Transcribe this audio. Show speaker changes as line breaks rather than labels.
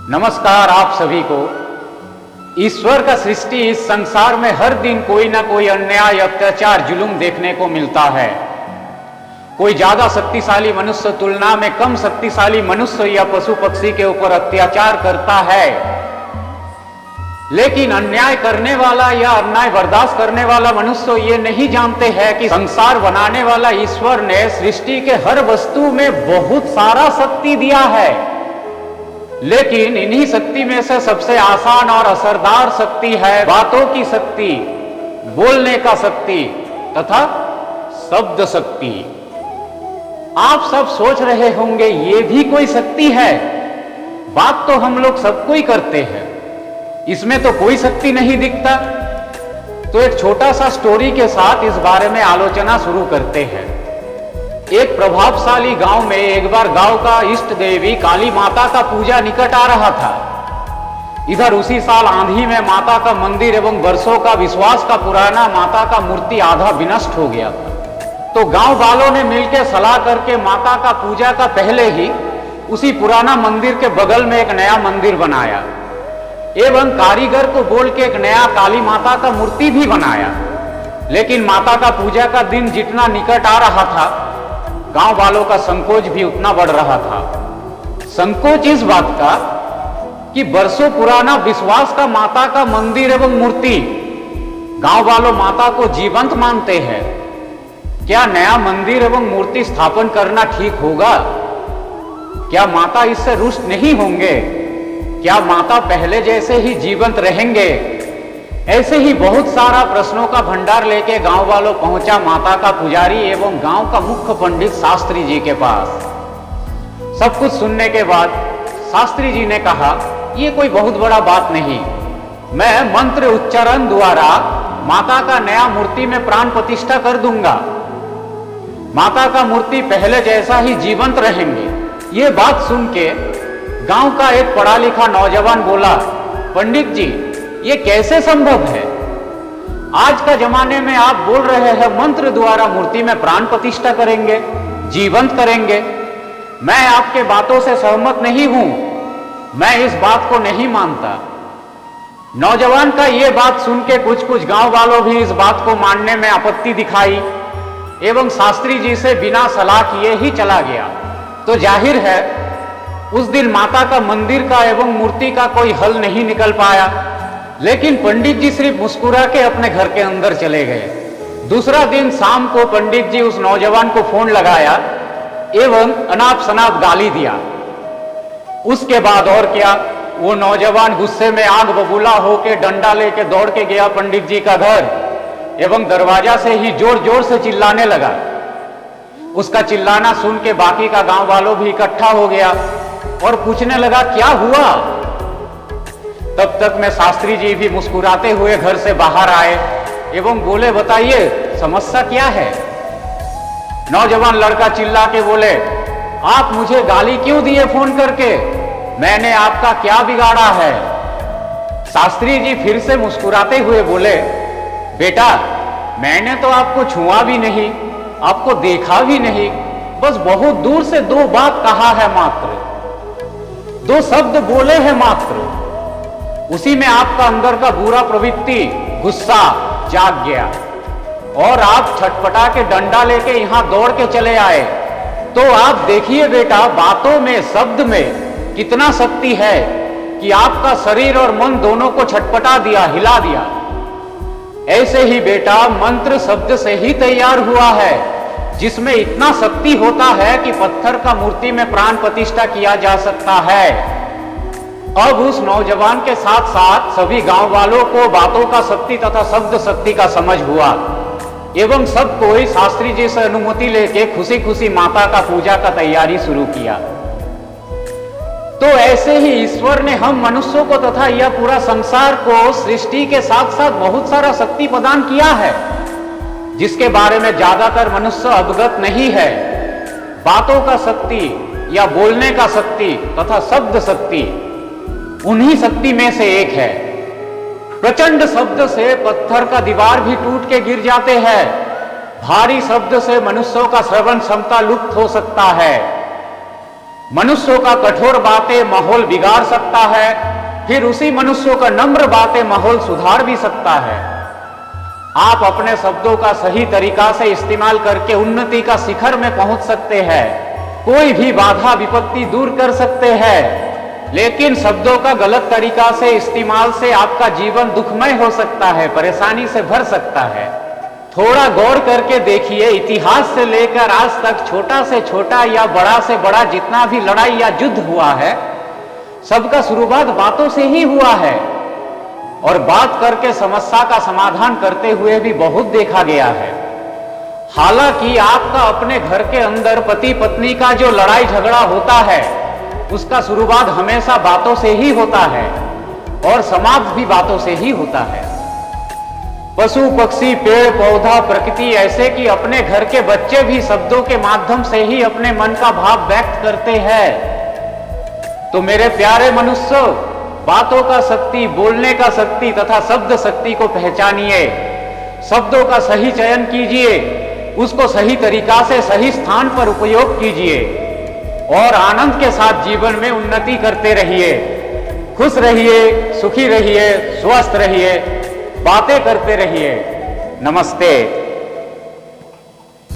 नमस्कार आप सभी को। ईश्वर का सृष्टि इस संसार में हर दिन कोई ना कोई अन्याय, अत्याचार, जुल्म देखने को मिलता है। कोई ज्यादा शक्तिशाली मनुष्य तुलना में कम शक्तिशाली मनुष्य या पशु पक्षी के ऊपर अत्याचार करता है, लेकिन अन्याय करने वाला या अन्याय बर्दाश्त करने वाला मनुष्य ये नहीं जानते हैं कि संसार बनाने वाला ईश्वर ने सृष्टि के हर वस्तु में बहुत सारा शक्ति दिया है, लेकिन इन्हीं शक्ति में से सबसे आसान और असरदार शक्ति है बातों की शक्ति, बोलने का शक्ति तथा शब्द शक्ति। आप सब सोच रहे होंगे ये भी कोई शक्ति है? बात तो हम लोग सबको ही करते हैं, इसमें तो कोई शक्ति नहीं दिखता। तो एक छोटा सा स्टोरी के साथ इस बारे में आलोचना शुरू करते हैं। एक प्रभावशाली गांव में एक बार गांव का इष्ट देवी काली माता का पूजा निकट आ रहा था। इधर उसी साल आंधी में माता का मंदिर एवं वर्षों का विश्वास का पुराना माता का मूर्ति आधा विनष्ट हो गया था। तो गांव वालों ने मिलकर सलाह करके माता का पूजा का पहले ही उसी पुराना मंदिर के बगल में एक नया मंदिर बनाया एवं कारीगर को बोल के एक नया काली माता का मूर्ति भी बनाया। लेकिन माता का पूजा का दिन जितना निकट आ रहा था, गांव वालों का संकोच भी उतना बढ़ रहा था। संकोच इस बात का कि वर्षों पुराना विश्वास का माता का मंदिर एवं मूर्ति गांव वालों माता को जीवंत मानते हैं। क्या नया मंदिर एवं मूर्ति स्थापन करना ठीक होगा? क्या माता इससे रुष्ट नहीं होंगे? क्या माता पहले जैसे ही जीवंत रहेंगे? ऐसे ही बहुत सारा प्रश्नों का भंडार लेके गांव वालों पहुंचा माता का पुजारी एवं गांव का मुख्य पंडित शास्त्री जी के पास। सब कुछ सुनने के बाद शास्त्री जी ने कहा, ये कोई बहुत बड़ा बात नहीं, मैं मंत्र उच्चारण द्वारा माता का नया मूर्ति में प्राण प्रतिष्ठा कर दूंगा। माता का मूर्ति पहले जैसा ही जीवंत रहेंगे। ये बात सुन के गांव का एक पढ़ा लिखा नौजवान बोला, पंडित जी ये कैसे संभव है? आज का जमाने में आप बोल रहे हैं मंत्र द्वारा मूर्ति में प्राण प्रतिष्ठा करेंगे, जीवंत करेंगे। मैं आपके बातों से सहमत नहीं हूं, मैं इस बात को नहीं मानता। नौजवान का यह बात सुन के कुछ गांव वालों भी इस बात को मानने में आपत्ति दिखाई एवं शास्त्री जी से बिना सलाह किए ही चला गया। तो जाहिर है उस दिन माता का मंदिर का एवं मूर्ति का कोई हल नहीं निकल पाया। लेकिन पंडित जी सिर्फ मुस्कुरा के अपने घर के अंदर चले गए। दूसरा दिन शाम को पंडित जी उस नौजवान को फोन लगाया एवं अनाप शनाप गाली दिया। उसके बाद और क्या, वो नौजवान गुस्से में आग बबूला होके डंडा लेके दौड़ के गया पंडित जी का घर एवं दरवाजा से ही जोर जोर से चिल्लाने लगा। उसका चिल्लाना सुन के बाकी का गांव वालों भी इकट्ठा हो गया और पूछने लगा क्या हुआ। तब तक में शास्त्री जी भी मुस्कुराते हुए घर से बाहर आए एवं बोले, बताइए समस्या क्या है? नौजवान लड़का चिल्ला के बोले, आप मुझे गाली क्यों दिए फोन करके? मैंने आपका क्या बिगाड़ा है? शास्त्री जी फिर से मुस्कुराते हुए बोले, बेटा मैंने तो आपको छुआ भी नहीं, आपको देखा भी नहीं, बस बहुत दूर से दो बात कहा है मात्र, दो शब्द बोले हैं मात्र, उसी में आपका अंदर का बुरा प्रवृत्ति गुस्सा जाग गया और आप छटपटा के डंडा लेके यहां दौड़ के चले आए। तो आप देखिए बेटा, बातों में शब्द में कितना शक्ति है कि आपका शरीर और मन दोनों को छटपटा दिया, हिला दिया। ऐसे ही बेटा मंत्र शब्द से ही तैयार हुआ है, जिसमें इतना शक्ति होता है कि पत्थर का मूर्ति में प्राण प्रतिष्ठा किया जा सकता है। अब उस नौजवान के साथ साथ सभी गांव वालों को बातों का शक्ति तथा शब्द शक्ति का समझ हुआ एवं सब कोई शास्त्री जी से अनुमति लेके खुशी खुशी माता का पूजा का तैयारी शुरू किया। तो ऐसे ही ईश्वर ने हम मनुष्यों को तथा यह पूरा संसार को सृष्टि के साथ साथ बहुत सारा शक्ति प्रदान किया है, जिसके बारे में ज्यादातर मनुष्य अवगत नहीं है। बातों का शक्ति या बोलने का शक्ति तथा शब्द शक्ति उन्हीं शक्ति में से एक है। प्रचंड शब्द से पत्थर का दीवार भी टूट के गिर जाते हैं। भारी शब्द से मनुष्यों का श्रवण क्षमता लुप्त हो सकता है। मनुष्यों का कठोर बातें माहौल बिगाड़ सकता है, फिर उसी मनुष्यों का नम्र बातें माहौल सुधार भी सकता है। आप अपने शब्दों का सही तरीका से इस्तेमाल करके उन्नति का शिखर में पहुंच सकते हैं, कोई भी बाधा विपत्ति दूर कर सकते हैं। लेकिन शब्दों का गलत तरीका से इस्तेमाल से आपका जीवन दुखमय हो सकता है, परेशानी से भर सकता है। थोड़ा गौर करके देखिए, इतिहास से लेकर आज तक छोटा से छोटा या बड़ा से बड़ा जितना भी लड़ाई या युद्ध हुआ है, सबका शुरुआत बातों से ही हुआ है। और बात करके समस्या का समाधान करते हुए भी बहुत देखा गया है। हालांकि आपका अपने घर के अंदर पति पत्नी का जो लड़ाई झगड़ा होता है, उसका शुरुआत हमेशा बातों से ही होता है और समाप्त भी बातों से ही होता है। पशु पक्षी पेड़ पौधा प्रकृति ऐसे कि अपने घर के बच्चे भी शब्दों के माध्यम से ही अपने मन का भाव व्यक्त करते हैं। तो मेरे प्यारे मनुष्य, बातों का शक्ति, बोलने का शक्ति तथा शब्द शक्ति को पहचानिए। शब्दों का सही चयन कीजिए, उसको सही तरीका से सही स्थान पर उपयोग कीजिए और आनंद के साथ जीवन में उन्नति करते रहिए। खुश रहिए, सुखी रहिए, स्वस्थ रहिए, बातें करते रहिए। नमस्ते।